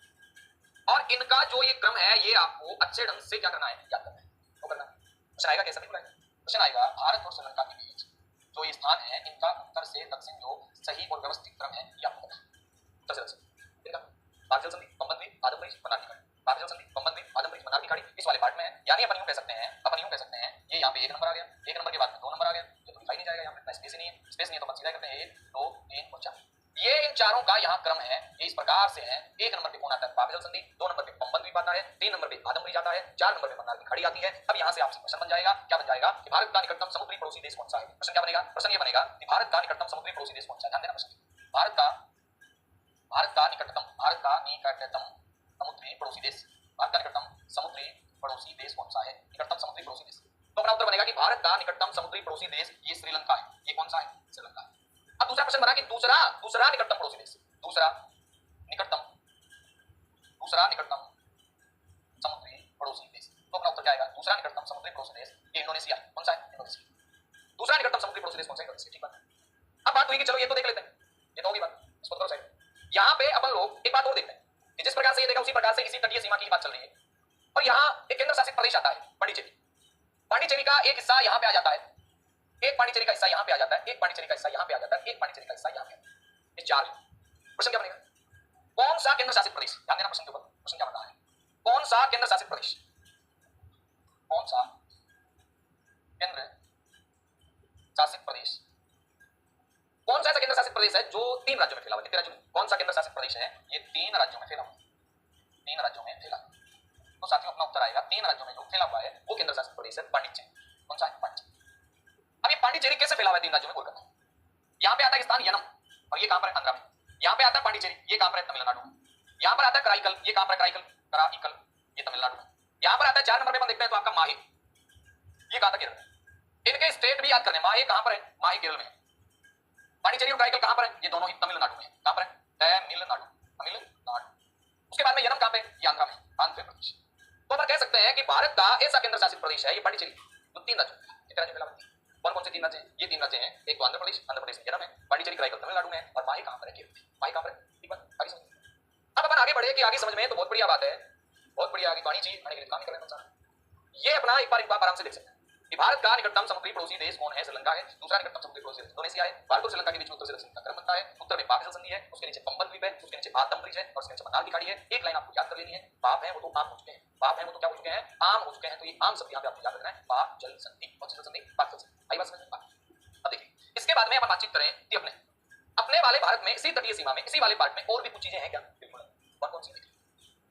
Speaker 1: और इनका जो ये क्रम है ये आपको अच्छे ढंग से क्या करना है? याद करना है। तो करना क्वेश्चन आएगा, कैसा भी क्वेश्चन आएगा, भारत और श्रीलंका के बीच जो ये स्थान है इनका उत्तर से दक्षिण जो सही और व्यवस्थित क्रम है ये आपको बताना है। उत्तर से दक्षिण पाक जल संधि, पंबन द्वीप, आदम ब्रिज, मन्नार की खाड़ी। पाक जल संधि, पंबन द्वीप, आदम ब्रिज, मन्नार की खाड़ी इस वाले पार्ट में है। यानी अपन यूं कह सकते हैं ये यहाँ पे 1 नंबर आ गया, 1 नंबर के बाद में 2 नंबर आ गया, ये तो दिखाई नहीं जाएगा, यहाँ पे स्पेस ही नहीं है। स्पेस नहीं है तो अपन सीधा करते हैं 1 2 3 और 4। ये इन चारों का यहाँ क्रम है, ये इस प्रकार से है। 1 नंबर पे कौन आता है? पाक जल संधि, 2 नंबर पे पंबन द्वीप आता है, 3 नंबर पे आदम ब्रिज आता है, 4 नंबर पे मन्नार की खाड़ी आती है। अब यहाँ से आपसे प्रश्न बन जाएगा, क्या बन जाएगा कि भारत का निकटतम समुद्री पड़ोसी देश कौन सा है? प्रश्न क्या बनेगा? प्रश्न ये बनेगा कि भारत का निकटतम समुद्री पड़ोसी देश कौन सा है? ध्यान देना प्रश्न, भारत का निकटतम समुद्री पड़ोसी देश, भारत का निकटतम समुद्री पड़ोसी देश कौन सा है? निकटतम समुद्री पड़ोसी देश, तो अपना उत्तर बनेगा कि भारत का निकटतम समुद्री पड़ोसी देश ये श्रीलंका है। ये कौन सा है? श्रीलंका है। अब दूसरा प्रश्न बना कि दूसरा निकटतम पड़ोसी देश, दूसरा निकटतम समुद्री पड़ोसी देश, तो अपना उत्तर क्या आएगा? दूसरा निकटतम समुद्री पड़ोसी देश ये इंडोनेशिया है। कौन सा है? इंडोनेशिया। दूसरा निकटतम समुद्री पड़ोसी देश कौन सा है? इंडोनेशिया। ठीक बात। अब बात हुई कि चलो ये तो देख लेते हैं, ये तो होगी बात, इसको करो साइड। यहाँ पे अपन लोग एक बात और देखते हैं कि जिस प्रकार से ये देखा उसी प्रकार से इसी तटीय सीमा की बात चल रही है, और यहाँ एक केंद्र शासित प्रदेश आता है पांडिचेरी का एक हिस्सा यहाँ पे आ जाता है, एक पांडिचेरी का हिस्सा यहाँ पे आ जाता है, एक पांडिचेरी का हिस्सा यहाँ पे आ जाता है, एक पांडिचेरी का हिस्सा यहाँ पे आता है। ये 4 प्रश्न क्या बनेगा? कौन सा केंद्र शासित प्रदेश? ध्यान देना प्रश्न के ऊपर, प्रश्न क्या बन रहा है? कौन सा केंद्र शासित प्रदेश, कौन सा केंद्र शासित प्रदेश, कौन सा ऐसा केंद्र शासित प्रदेश है जो 3 राज्यों में फैला हुआ है? कितने राज्यों में? कौन सा केंद्र शासित प्रदेश है? ये 3 राज्यों में फैला हुआ है, 3 राज्यों में फैला। तो साथियों अपना उत्तर आएगा 3 राज्यों में जो फैला हुआ है वो केंद्र शासित प्रदेश है पांडिचेरी। कौन सा है? पांडिचेरी। अब ये पांडिचेरी कैसे फैला हुआ है 3 राज्यों में? बोल करना है। यहाँ पे आता है स्थान यनम, और ये कहां पर है? आंध्रा में। यहाँ पे आता है पांडिचेरी, ये कहां पर है? तमिलनाडु में। यहाँ पर आता है कराईकल, ये कहां पर है? कराईकल, ये तमिलनाडु में। यहाँ पर आता है 4 नंबर पे अपन देखते हैं तो आपका माहे, ये कहां था? केरल में। इनके स्टेट भी याद करने, माहे कहां पर है? माहे केरल में है। पांडिचेरी और कराईकल कहां पर है? ये दोनों ही तमिलनाडु में है। कहां पर है? तमिलनाडु। उसके बाद में यनम कहां पे? ये आंध्रा में, आंध्र प्रदेश। तो अपन कह सकते हैं कि भारत का ऐसा केंद्र शासित प्रदेश है ये पांडिचेरी, जो 3 राज्यों में। कितने राज्यों में फैला हुआ है? कौन कौन से 3 राज्य हैं? ये 3 राज्य हैं, एक तो आंध्र प्रदेश में जन्म है, पांडिचेरी कराईकल तमिलनाडु में है, और माही कहां पर है? केरल। माही कहां पर है? ठीक बात, आगे समझ। अब अपन आगे बढ़े कि आगे समझ में तो बहुत बढ़िया बात है, बहुत बढ़िया। आगे वाणी जी आने के लिए काम ही कर रहे हैं। ये अपना एक बार इनको आप आराम से देख सकते हैं कि भारत का निकटतम समुद्री पड़ोसी देश कौन है? श्रीलंका है। दूसरा निकटतम समुद्री पड़ोसी देश इंडोनेशिया है। भारत और श्रीलंका के बीच में उत्तर से दक्षिण का क्रम बनता है। उत्तर में पाक संधि है, उसके नीचे पंबन द्वीप है, उसके नीचे आदम ब्रिज है, और उसके नीचे बंगाल की खाड़ी है। एक लाइन आपको याद कर लेनी है, पाप है वो तो आम हो चुके हैं, पाप है वो तो क्या हो चुके हैं? आम हो चुके हैं। तो ये आम शब्द यहाँ पे आपको याद रखना है, पाक जल संधि। कौन सी जल संधि? पाक जल संधि। आई बात समझ में? अब देखिए इसके बाद में अपन बातचीत करें कि अपने वाले भारत में इसी तटीय सीमा में इसी वाले पार्ट में और भी कुछ चीजें हैं क्या? बिल्कुल। कौन कौन सी?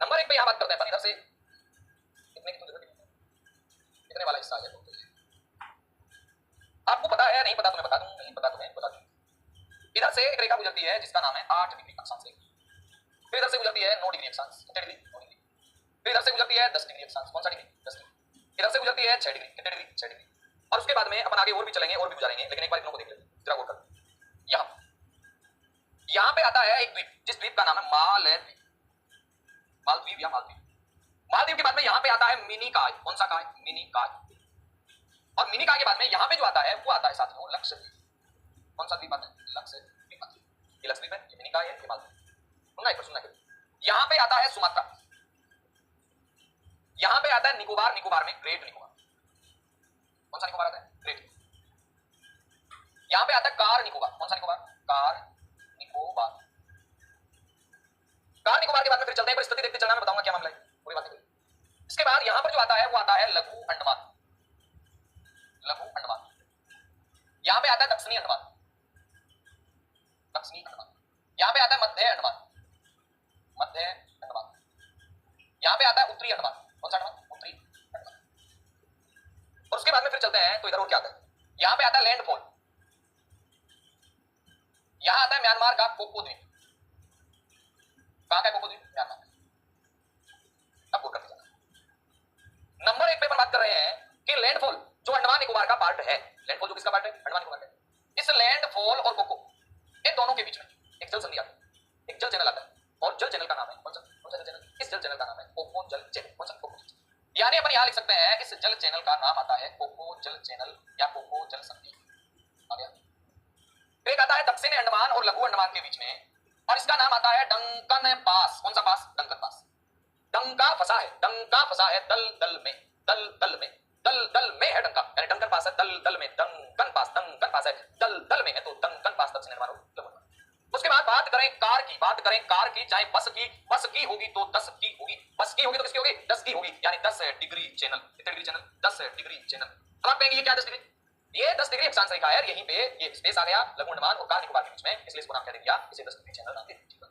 Speaker 1: नंबर 1 पे यहाँ बात करते हैं अपन, इधर से कितने की कितने वाला हिस्सा आ गया? आपको पता है? नहीं पता तो मैं बता दूं, नहीं पता तो मैं बता दूं। इधर से एक रेखा गुजरती है जिसका नाम है 8 डिग्री अक्षांश रेखा। फिर इधर से गुजरती है 9 डिग्री अक्षांश, कितने डिग्री? 9 डिग्री। फिर इधर से गुजरती है 10 डिग्री अक्षांश, कौन सा डिग्री? 10 डिग्री। इधर से गुजरती है 6 डिग्री, कितने डिग्री? 6 डिग्री। और उसके बाद में अपन आगे और भी चलेंगे और भी गुजारेंगे, लेकिन एक बार इन को देख लेते हैं जरा गौर कर। यहां पे आता है एक द्वीप, जिस द्वीप का नाम है मालद्वीप, मालदीव या मालदीव। मालदीव के बाद में यहां पे आता है मिनी काय, कौन सा काय? मिनी काय। और मिनी काय के बाद में यहां पे जो आता है वो आता है साथियों लक्षद्वीप। कौन सा द्वीप आता है? लक्षद्वीप। ये लक्षद्वीप है, ये मिनी काय है, ये मालदीव। सुनना एक बार, सुनना। यहां पे आता है सुमात्रा, यहां पे आता है निकोबार, निकोबार में ग्रेट निकोबार। कौन सा निकोबार आता है? ग्रेट। यहां पे आता है कार निकोबार, कौन सा निकोबार? कार निकोबार। कार निकोबार के बाद में फिर चलते हैं, पर स्थिति देखते चलना, मैं बताऊंगा क्या मामला है, पूरी बात है। इसके बाद यहां पर जो आता है वो आता है लघु अंडमान, लघु अंडमान। यहां पे आता है दक्षिणी अंडमान, दक्षिणी अंडमान। यहां पे आता है मध्य अंडमान, मध्य अंडमान। यहां पे आता है उत्तरी अंडमान, कौन सा अंडमान? उत्तरी अंडमान। और उसके बाद में फिर चलते हैं तो इधर और क्या आता है? यहां पे आता है लैंडफॉल, यहां आता है म्यांमार का कोको द्वीप। कहां का कोको द्वीप? म्यांमार। अब गौर करते जाना। नंबर 1 पे अपन बात कर रहे हैं कि लैंडफॉल जो अंडमान निकोबार का पार्ट है, लैंडफॉल जो किसका पार्ट है? अंडमान निकोबार का। इस लैंडफॉल और कोको इन दोनों के बीच में एक जल संधि आती है, एक जल चैनल आता है, और जल चैनल का नाम है कौन सा? जल चैनल। इस जल चैनल का नाम है कोको जल चैनल। कौन सा? कोको जल चैनल। यानी अपन यहां लिख सकते हैं इस जल चैनल का नाम आता है कोको जल चैनल या कोको जल संधि। आ गया। एक आता है दक्षिण अंडमान और लघु अंडमान के बीच में, और इसका नाम आता है डंकन पास। कौन सा पास? Duncan pass. डंका फंसा है, डंका फंसा है दल दल में, दल दल में, दल दल में है डंका, यानी डंकन पास है दल दल में, डंकन पास है दल दल में है, तो डंकन पास दक्षिण अंडमान और लघु। उसके बाद बात करें कार की, बात करें कार की, चाहे बस की होगी तो 10 की होगी, बस की होगी तो किसकी होगी? 10 की होगी, यानी 10 डिग्री चैनल। कितने डिग्री चैनल? 10 degree channel. अब आप कहेंगे ये क्या 10 डिग्री? ये 10 डिग्री अक्षांश रेखा है, यहीं पे ये स्पेस आ गया लघु अंडमान और कार निकोबार के बीच में, इसलिए इसको नाम क्या दे दिया? इसे 10 डिग्री चैनल नाम दे दिया।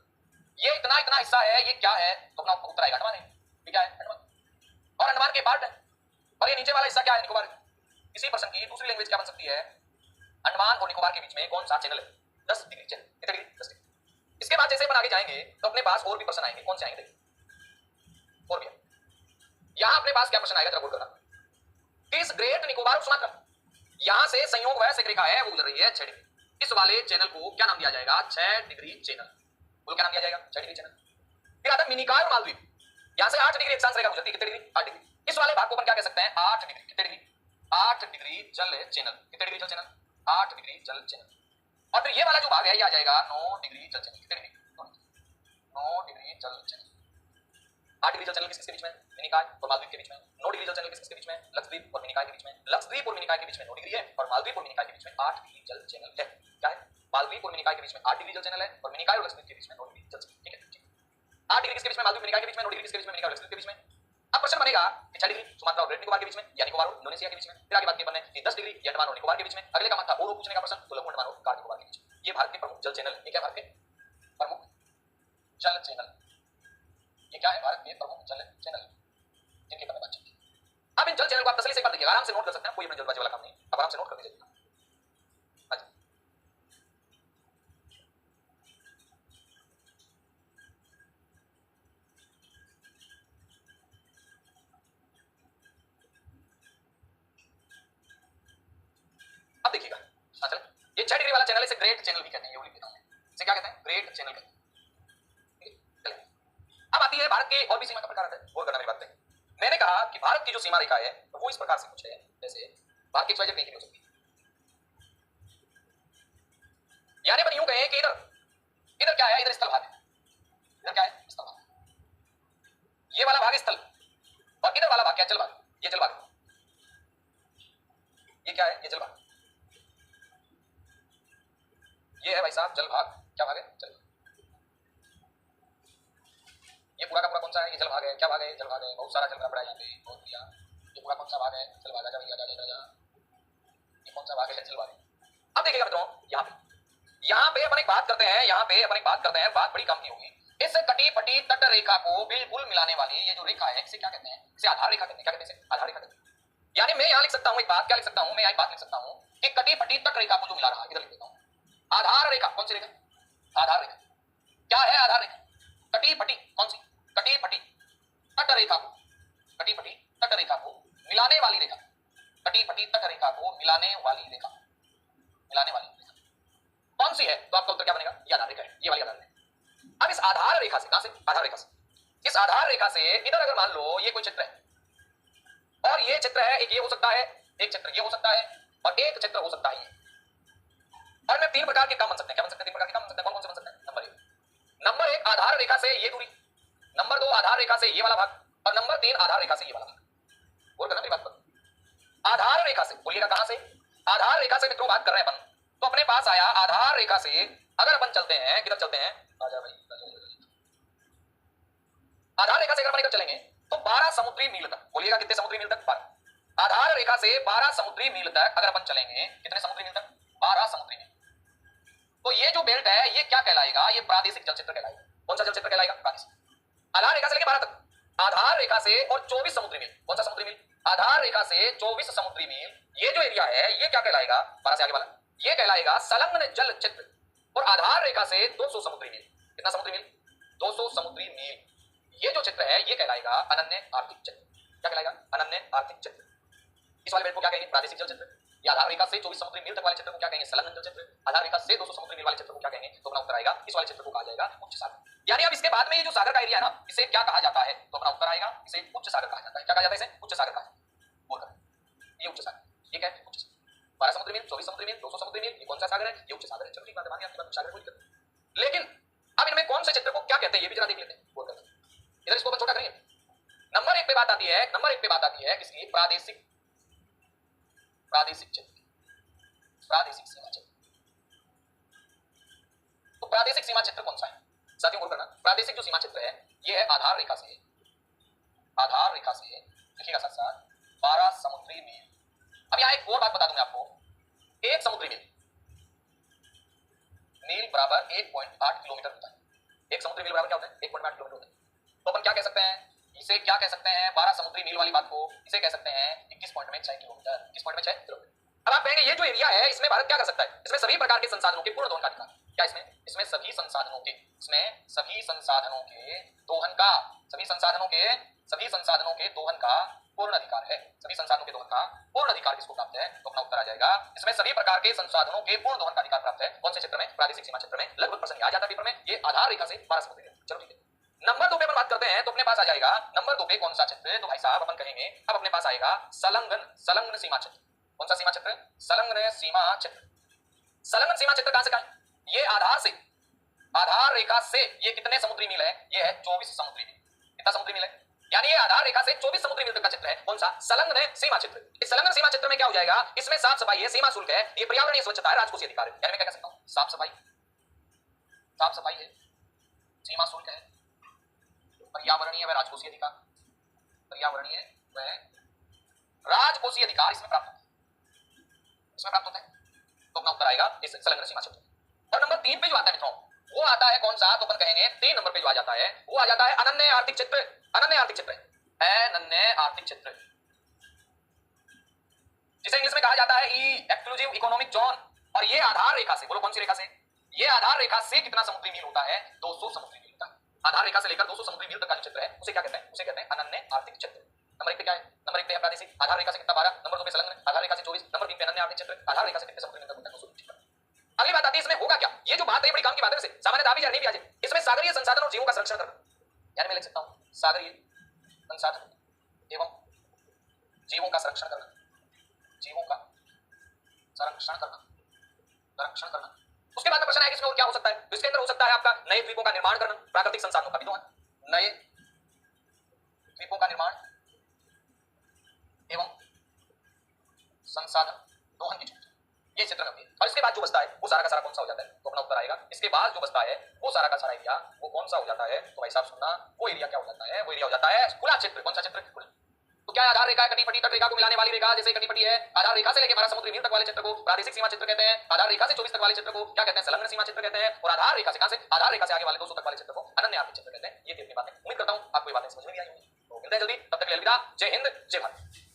Speaker 1: ये इतना इतना हिस्सा है, ये क्या है? तो अपना उत्तर आएगा अंडमान है। ये क्या है? अंडमान। और अंडमान के पार्ट है, और ये नीचे वाला हिस्सा क्या है? निकोबार। इसी पर्सन की दूसरी लैंग्वेज क्या बन सकती है? अंडमान और निकोबार के बीच में कौन सा चैनल है? 10 डिग्री चैनल। कितने डिग्री? 10 डिग्री। इसके बाद जैसे अपन आगे जाएंगे तो अपने पास और भी प्रश्न आएंगे। कौन से आएंगे? और भी यहां अपने पास क्या प्रश्न आएगा? जरा गौर करना। इस ग्रेट निकोबार और सुमात्रा यहां से संयोग वैसे रेखा है वो गुजर रही है 6 डिग्री। इस वाले चैनल को क्या नाम दिया जाएगा? 6 डिग्री चैनल। बोलो क्या नाम दिया जाएगा? 6 डिग्री चैनल। फिर आता है मिनिकॉय और मालदीव, यहां से 8 डिग्री अक्षांश रेखा गुजरती है। कितने डिग्री? 8 डिग्री। इस वाले भाग को अपन क्या कह सकते हैं? 8 डिग्री। कितने डिग्री? 8 डिग्री जल चैनल। कितने डिग्री जल चैनल? 8 डिग्री जल चैनल। और फिर ये वाला जो भाग है ये आ जाएगा 9 डिग्री जल चैनल। कितने डिग्री? 9 डिग्री जल चैनल। 8 डिग्री जल चैनल किसके बीच में? मिनिकॉय और मालदीव के बीच में। 9 डिग्री जल चैनल किसके बीच में? लक्षद्वीप और मिनिकॉय के बीच में। लक्षद्वीप और मिनिकॉय के बीच में 9 डिग्री है, और मालदीव और मिनिकॉय के बीच में 8 डिग्री जल चैनल है। क्या है? मालदीव और मिनिकॉय के बीच में 8 डिग्री जल चैनल है, और मिनिकॉय और लक्षद्वीप के बीच में 9 डिग्री जल चैनल। ठीक है, 8 डिग्री किसके बीच में? मालदीव मिनिकॉय के बीच में। 9 डिग्री किसके बीच में? मिनिकॉय और लक्षद्वीप के बीच में। अब प्रश्न बनेगा कि 6 डिग्री सुमात्रा और ग्रेट निकोबार के बीच में, या निकोबार और इंडोनेशिया के बीच में। फिर आगे बात की बनने कि 10 डिग्री ये अंडमान और निकोबार के बीच में। अगले का मत था और पूछने का प्रश्न तो लघु अंडमान और कार निकोबार के बीच में। ये भारत के प्रमुख जल चैनल है। ये क्या भारत के प्रमुख जल चैनल? ये क्या है? भारत के प्रमुख जल चैनल जिनके बारे में बातचीत की। अब इन जल चैनल को आप तसल्ली से एक बार देखिएगा, आराम से नोट कर सकते हैं, कोई अपने जल्दबाजी वाला काम नहीं, आप आराम से नोट करते जाइएगा। अब देखिएगा, हाँ चलो, ये 6 डिग्री वाला चैनल इसे ग्रेट चैनल भी कहते हैं, ये लिख देता हूं मैं। इसे क्या कहते हैं? ग्रेट चैनल कहते हैं। अब आती है भारत के और भी सीमा का प्रकार आता है, गौर करना मेरी बात पे। मैंने कहा कि भारत की जो सीमा रेखा है तो वो इस प्रकार से कुछ है, जैसे भारत की XYZ कहीं की हो सकती है, यानी अपन यूं कहें कि इधर इधर क्या है, इधर स्थल भाग है, इधर क्या है, स्थल भाग, ये वाला भाग स्थल, और इधर वाला भाग क्या, जल भाग, ये जल भाग, ये क्या है, ये जल भाग, ये है भाई साहब जल भाग, क्या भाग है, जल भाग, ये पूरा का पूरा कौन सा है, ये जल भाग है, क्या भाग है, जल भाग है, बहुत सारा जल भाग पड़ा है यहाँ पे, बहुत बढ़िया, ये पूरा कौन सा भाग है, जल भाग, आजा भैया जा, ये कौन सा भाग है, जल भाग। अब देखिएगा मित्रों, यहाँ पे अपन एक बात करते हैं, यहाँ पे अपन एक बात करते हैं, बात बड़ी काम की होगी, इस कटी पटी तट रेखा को बिल्कुल मिलाने वाली ये जो रेखा है, इसे क्या कहते हैं, इसे आधार रेखा कहते हैं, क्या कहते हैं, आधार रेखा कहते हैं। यानी मैं यहाँ लिख सकता हूँ एक बात, क्या लिख सकता हूँ मैं, यहाँ एक बात लिख सकता हूँ कि कटी पटी तट रेखा को जो मिला रहा है, इधर लिख देता हूँ आधार रेखा, कौन सी रेखा, आधार रेखा, क्या है आधार रेखा, कटी पटी, कौन सी, कटी पटी तट रेखा को, कटी पटी तट रेखा को मिलाने वाली रेखा, कटी पटी तट रेखा को मिलाने वाली रेखा, मिलाने वाली रेखा कौन सी है, तो आपका उत्तर क्या बनेगा, ये आधार रेखा है, ये वाली आधार रेखा। अब इस आधार रेखा से, कहां से, आधार रेखा से, इस आधार रेखा से इधर अगर मान लो ये कोई चित्र है और ये चित्र है, एक ये हो सकता है, एक चित्र ये हो सकता है और एक चित्र हो सकता है ये, और मैं तीन प्रकार के काम बन सकते हैं, क्या बन सकते हैं, तीन प्रकार के काम बन सकते हैं, कौन कौन से बन सकते हैं, नंबर एक आधार रेखा से ये दूरी, नंबर दो आधार रेखा से ये वाला भाग, और नंबर तीन आधार रेखा से ये वाला भाग। और करना मेरी बात पर, आधार रेखा से बोलिएगा कहां से, आधार रेखा से मित्रों बात कर रहे हैं अपन, तो अपने पास आया आधार रेखा से अगर अपन चलते हैं, किधर चलते हैं, आजा भाई, आधार रेखा से अगर अपन इधर चलेंगे तो 12 समुद्री मील तक, बोलिएगा कितने समुद्री मील तक, 12, आधार रेखा से 12 समुद्री मील तक अगर अपन चलेंगे, कितने समुद्री मील तक, 12 समुद्री मील, तो ये जो बेल्ट है ये क्या कहलाएगा, ये प्रादेशिक जलचित्र कहलाएगा, कौन सा जलचित्र कहलाएगा, प्रादेशिक, आधार रेखा से लेके 12 तक, आधार रेखा से और 24 समुद्री मील, कौन सा समुद्री मील, आधार रेखा से 24 समुद्री मील, ये जो एरिया है ये क्या कहलाएगा, 12 से आगे वाला, ये कहलाएगा संलग्न जल चित्र, और आधार रेखा से 200 समुद्री मील, कितना समुद्री मील, 200 समुद्री मील, ये जो चित्र है ये कहलाएगा अनन्य आर्थिक चित्र, क्या कहलाएगा, अनन्य आर्थिक चित्र। इस वाले बेल्ट को क्या कहेंगे, प्रादेशिक जल चित्र, या आधार रेखा से 24 समुद्री मील तक वाले चित्र को क्या कहेंगे, संलग्न जल चित्र, आधार रेखा से 200 समुद्री मील वाले चित्र को क्या कहेंगे, तो अपना उत्तर आएगा, इस वाले चित्र को कहा जाएगा उच्च सागर। यानी अब इसके बाद में ये जो सागर का एरिया है ना, इसे क्या कहा जाता है, तो अपना उत्तर आएगा, इसे उच्च सागर कहा जाता है, क्या कहा जाता है, इसे उच्च सागर कहा जाता है, बोलकर ये उच्च सागर, ये क्या है, उच्च सागर, 12 समुद्री मील, 24 समुद्री मील, 200 समुद्री मील, ये कौन सा सागर है, ये उच्च सागर है। चलो ठीक बात है, मान लिया आपकी बात, सागर को दिक्कत, लेकिन अब इनमें कौन से चित्र को क्या कहते हैं ये भी जरा देख लेते हैं, बोलकर इधर इसको छोटा करेंगे। नंबर एक पे बात आती है, नंबर एक पे बात आती है किसकी, प्रादेशिक, प्रादेशिक चित्र, प्रादेशिक सीमा चित्र। तो प्रादेशिक सीमा चित्र कौन सा है साथियों, बोल करना, प्रादेशिक जो सीमा चित्र है ये है आधार रेखा से, आधार रेखा से लिखिएगा साथ साथ 12 समुद्री मील। अब यहां एक और बात बता दूं मैं आपको, एक समुद्री मील, मील बराबर 1.8 किलोमीटर होता है, एक समुद्री मील बराबर क्या होता है, 1.8 किलोमीटर होता है। तो अपन क्या कह सकते हैं, इसे क्या कह सकते हैं, 12 समुद्री मील वाली बात को इसे कह सकते हैं 21.6 किलोमीटर, 21.6 किलोमीटर। अब आप कहेंगे ये जो एरिया है इसमें भारत क्या कर सकता है, इसमें सभी प्रकार के संसाधनों के पूर्ण दोहन का अधिकार, क्या इसमें सभी संसाधनों के, इसमें सभी संसाधनों के दोहन का, सभी संसाधनों के दोहन का पूर्ण अधिकार है, सभी संसाधनों के दोहन का पूर्ण अधिकार किसको प्राप्त है, तो अपना उत्तर आ जाएगा, इसमें सभी प्रकार के संसाधनों के पूर्ण दोहन का अधिकार प्राप्त है, कौन से चित्र में, प्रादेशिक सीमा चित्र में। लगभग प्रश्न आ जाता है पेपर में, ये आधार रेखा से 12 समुद्री मील। चलो ठीक है, नंबर 2 पे अपन बात करते हैं, तो अपने पास आ जाएगा नंबर 2 पे कौन सा चित्र, तो भाई साहब अपन कहेंगे अब अपने पास आएगा संलग्न सीमा चित्र, कौन सा सीमा चित्र, संलग्न सीमा चित्र। संलग्न सीमा चित्र कहां से कहां, ये आधार से, आधार रेखा से ये कितने समुद्री मील है, ये है 24 समुद्री मील, कितना समुद्री मील है, यानी ये आधार रेखा से 24 समुद्री मील तक का चित्र है, कौन सा, संलग्न सीमा चित्र। इस संलग्न सीमा चित्र में क्या हो जाएगा, इसमें साफ सफाई है, सीमा शुल्क है, ये पर्यावरणीय स्वच्छता है, राजकोषीय अधिकार है, यानी मैं क्या कह सकता हूं, साफ सफाई, साफ सफाई है, सीमा शुल्क है, पर्यावरणीय व राजकोषीय अधिकार, पर्यावरणीय व राजकोषीय अधिकार इसमें प्राप्त होता है, इसमें प्राप्त होता है, तो अपना उत्तर आएगा इस संलग्न सीमा क्षेत्र। और नंबर 3 पे जो आता है मित्रों, वो आता है कौन सा, तो अपन कहेंगे 3 नंबर पे जो आ जाता है वो आ जाता है अनन्य आर्थिक क्षेत्र, अनन्य आर्थिक क्षेत्र, अनन्य आर्थिक क्षेत्र, जिसे इंग्लिश में कहा जाता है ई एक्सक्लूसिव इकोनॉमिक जोन। और ये आधार रेखा से, बोलो कौन सी रेखा से, ये आधार रेखा से कितना समुद्री मील होता है, 200 समुद्री मील का, आधार रेखा से लेकर 200 समुद्री मील तक का क्षेत्र है उसे क्या कहते हैं, उसे कहते हैं अनन्य आर्थिक क्षेत्र। नंबर 1 पे क्या है, नंबर 1 पे है प्रादेशिक, आधार रेखा से कितना 12, नंबर 2 पे संलग्न, आधार रेखा से 24, नंबर 3 पे अनन्य आर्थिक क्षेत्र, आधार रेखा से कितने समुद्री मील तक होता है, 200। अगली बात आती है इसमें होगा क्या, ये जो बात है बड़ी काम की बात है, सामान्य दाबी या नहीं भी आ जाए, इसमें सागरीय संसाधन और जीवों का संरक्षण करना, यानी मैं लिख सकता हूं सागरीय संसाधन एवं जीवों का संरक्षण करना, जीवों का संरक्षण करना, संरक्षण करना। उसके बाद में प्रश्न आया कि इसमें और क्या हो सकता है, तो इसके अंदर हो सकता है आपका नए द्वीपों का निर्माण करना, प्राकृतिक संसाधनों का भी दोहन, नए द्वीपों का निर्माण एवं संसाधन दोहन की चर्चा, ये क्षेत्र होती है। और इसके बाद जो बचता है वो सारा का सारा कौन सा हो जाता है, तो अपना उत्तर आएगा इसके बाद जो बचता है वो सारा का सारा एरिया वो कौन सा हो जाता है, तो भाई साहब सुनना, वो एरिया क्या हो जाता है, वो एरिया हो जाता है खुला क्षेत्र। कौन सा क्षेत्र, खुला। तो क्या आधार रेखा है, कटी पटी तट रेखा को मिलाने वाली रेखा, जैसे कटी पटी है, आधार रेखा से लेकर हमारा समुद्री मील तक वाले क्षेत्र को प्रादेशिक सीमा क्षेत्र कहते हैं, आधार रेखा से 24 तक वाले क्षेत्र को क्या कहते हैं, संलग्न सीमा क्षेत्र कहते हैं, और आधार रेखा से कहां से, आधार रेखा से आगे वाले 200 तक वाले क्षेत्र को अनन्य आर्थिक क्षेत्र कहते हैं। ये थी अपनी बातें, उम्मीद करता हूं आपको ये बातें समझ में भी आई होंगी। तो मिलते हैं जल्दी, तब तक के लिए अलविदा, जय हिंद जय भारत।